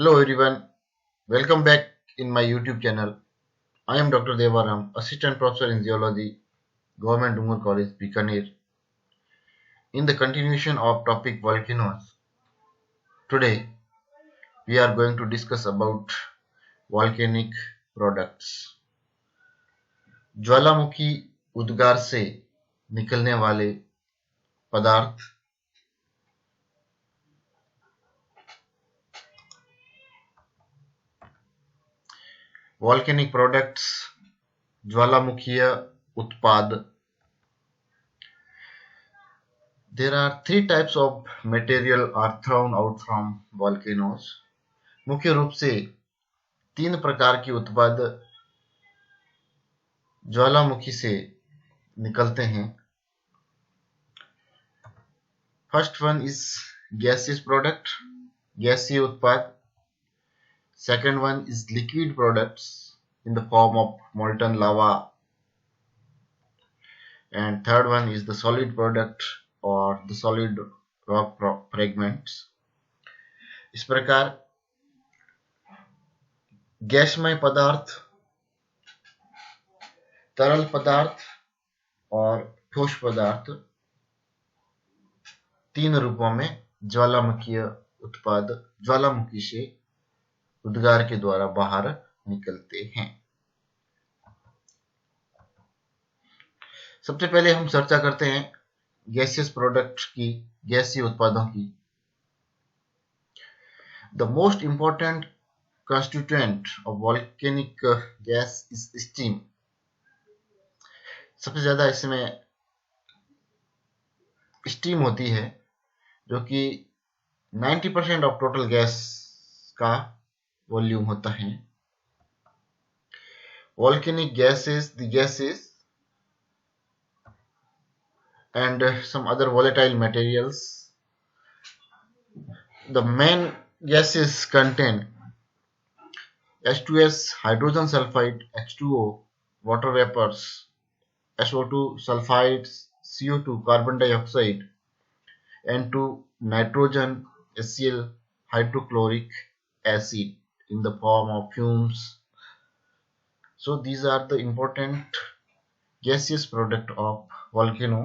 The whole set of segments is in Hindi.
Hello everyone, welcome back in my YouTube channel. I am Dr. Devaram, Assistant Professor in Geology, Government Dungur College, Bikaner. In the continuation of topic volcanoes, today we are going to discuss about volcanic products. ज्वालामुखी उद्गार से निकलने वाले पदार्थ volcanic products, ज्वालामुखीय उत्पाद. There are three types of material are thrown out from volcanoes. मुख्य रूप से तीन प्रकार के उत्पाद ज्वालामुखी से निकलते हैं. First one is gaseous product, गैसीय उत्पाद. Second one is liquid products in the form of molten lava, and third one is the solid product or the solid rock fragments. इस प्रकार गैसमय पदार्थ, तरल पदार्थ और ठोस पदार्थ तीन रूपों में ज्वालामुखीय उत्पाद ज्वालामुखी से उद्गार के द्वारा बाहर निकलते हैं. सबसे पहले हम चर्चा करते हैं गैसियस प्रोडक्ट की, गैसीय उत्पादों की. The most important constituent of volcanic gas is steam. सबसे ज्यादा इसमें स्टीम होती है, जो कि 90% ऑफ टोटल गैस का वॉल्यूम होता है. Volcanic gases, the gases and some other volatile materials. The main gases contain H2S, hydrogen sulfide, H2O, water vapors, SO2 sulfides, CO2 carbon dioxide, N2 nitrogen, HCl hydrochloric acid in the form of fumes. So these are the important gaseous product of volcano.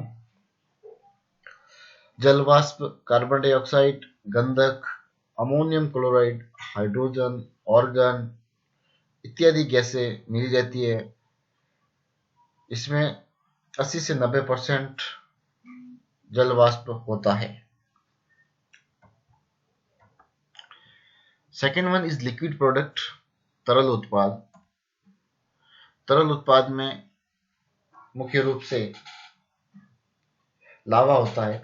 जलवाष्प, कार्बन डाइऑक्साइड, गंधक, अमोनियम क्लोराइड, हाइड्रोजन, ऑर्गन इत्यादि गैसें मिल जाती है. इसमें 80 से 90% जलवाष्प होता है. Second one is liquid product, तरल उत्पाद. तरल उत्पाद में मुख्य रूप से लावा होता है,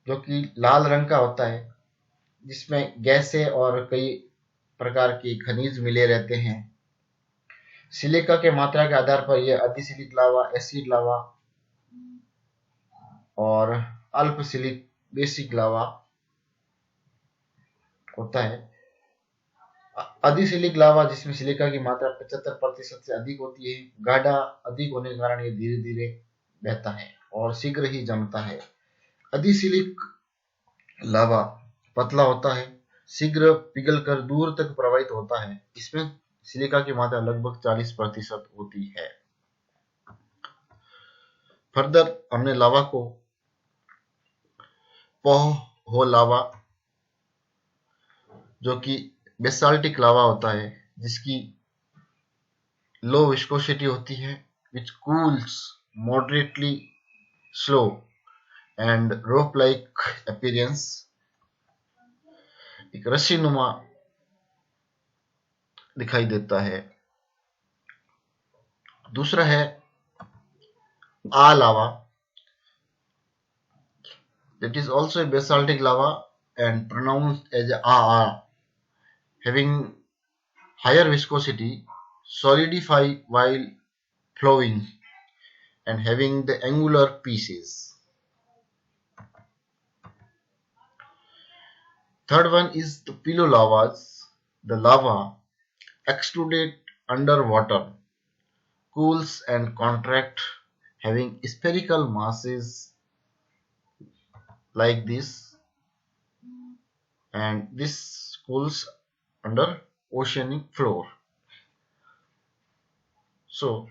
जो कि लाल रंग का होता है, जिसमें गैसें और कई प्रकार के खनिज मिले रहते हैं. सिलिका के मात्रा के आधार पर यह अधिसिलिक लावा, एसिड लावा और अल्पसिलिक बेसिक लावा होता है. अधिसिलिक लावा, जिसमें सिलिका की मात्रा 75% से अधिक होती है, गाढ़ा अधिक होने के कारण यह धीरे धीरे बहता है और शीघ्र ही जमता है. अधिसिलिक लावा पतला होता है, शीघ्र पिघलकर दूर तक प्रवाहित होता है. इसमें सिलिका की मात्रा लगभग 40% होती है. फर्दर हमने लावा को पोह लावा, जो कि बेसाल्टिक लावा होता है, जिसकी लो विस्कोसिटी होती है, which cools moderately slow and rope like appearance, एक रस्सी नुमा दिखाई देता है. दूसरा है आ लावा, that is also a basaltic lava and pronounced as A, having higher viscosity, solidify while flowing and having the angular pieces. Third one is the pillow lavas. The lava extruded under water, cools and contract, having spherical masses like this, and this cools under oceanic floor. So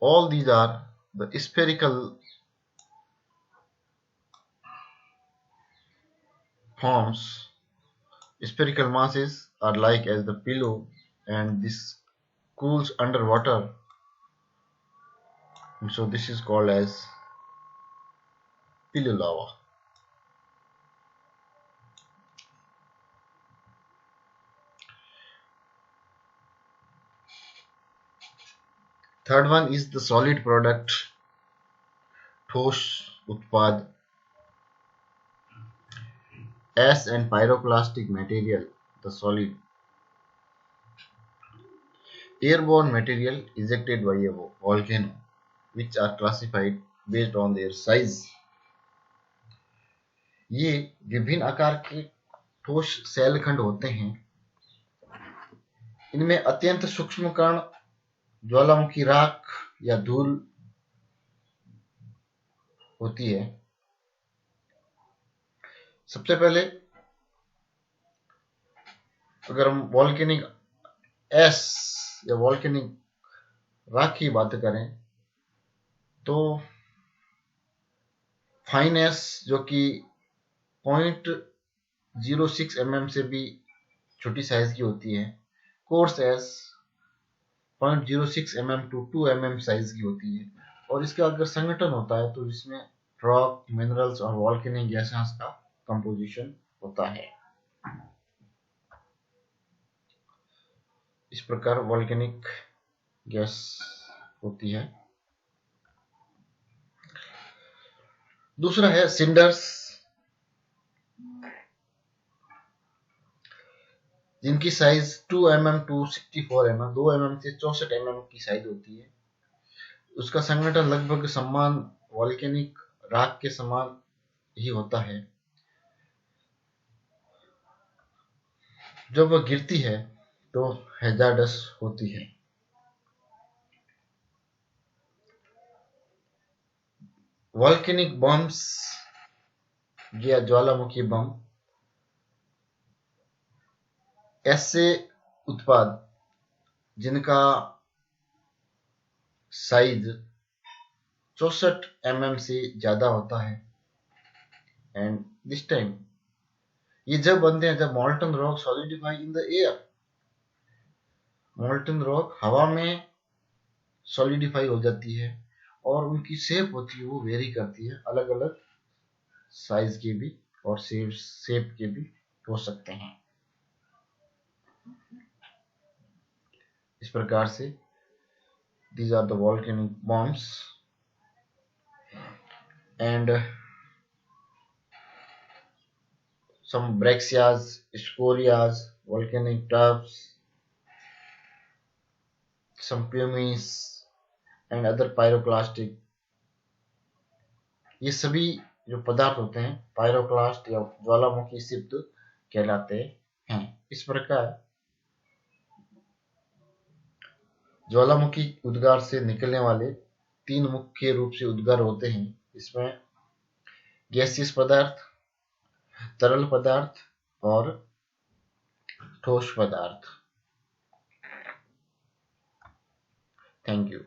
all these are the spherical forms. Spherical masses are like as the pillow, and this cools underwater, and so this is called as pillow lava. Third one is the solid product, ठोस उत्पाद, ash and pyroclastic material, the solid. Airborne material ejected by a volcano, which are classified based on their size. ये विभिन्न आकार के ठोस सेल खंड होते हैं। इनमें अत्यंत सूक्ष्म कण, ज्वालामुखी राख या धूल होती है। सबसे पहले अगर हम वॉल्केनिक एश या वॉल्केनिक राख की बात करें तो फाइन एश जो कि 0.06 mm से भी छोटी साइज की होती है, coarse ash 0.06 mm to 2 mm size की होती है, और इसका अगर संगठन होता है तो इसमें रॉक, मिनरल्स और वॉल्केनिक गैसेस का कंपोजिशन होता है। इस प्रकार वॉल्केनिक गैस होती है। दूसरा है सिंडर्स, जिनकी size 2 mm to 64 mm, 2 mm से 64 mm की साइज होती है। उसका संगठन लगभग समान वॉल्केनिक राख के समान ही होता है। जब वह गिरती है तो हैजार्डस होती है। वॉल्केनिक बम्स या ज्वालामुखी बम ऐसे उत्पाद जिनका साइज 64 mm से ज्यादा होता है, एंड दिस टाइम ये जब बनते हैं जब मॉल्टन rock solidify in the air. मॉल्टन rock हवा में सॉलिडिफाई हो जाती है और उनकी शेप होती है वो वेरी करती है, अलग अलग साइज के भी और शेप के भी हो सकते हैं। इस प्रकार से these are the volcanic bombs and some breccias, scorias, volcanic tubes, some pumice and other pyroclastic। ये सभी जो पदार्थ होते हैं पायरोक्लास्ट या ज्वालामुखी सिक्त कहलाते हैं। इस प्रकार ज्वालामुखी उद्गार से निकलने वाले 3 मुख्य रूप से उद्गार होते हैं। इसमें गैसियस पदार्थ, तरल पदार्थ और ठोस पदार्थ। Thank you.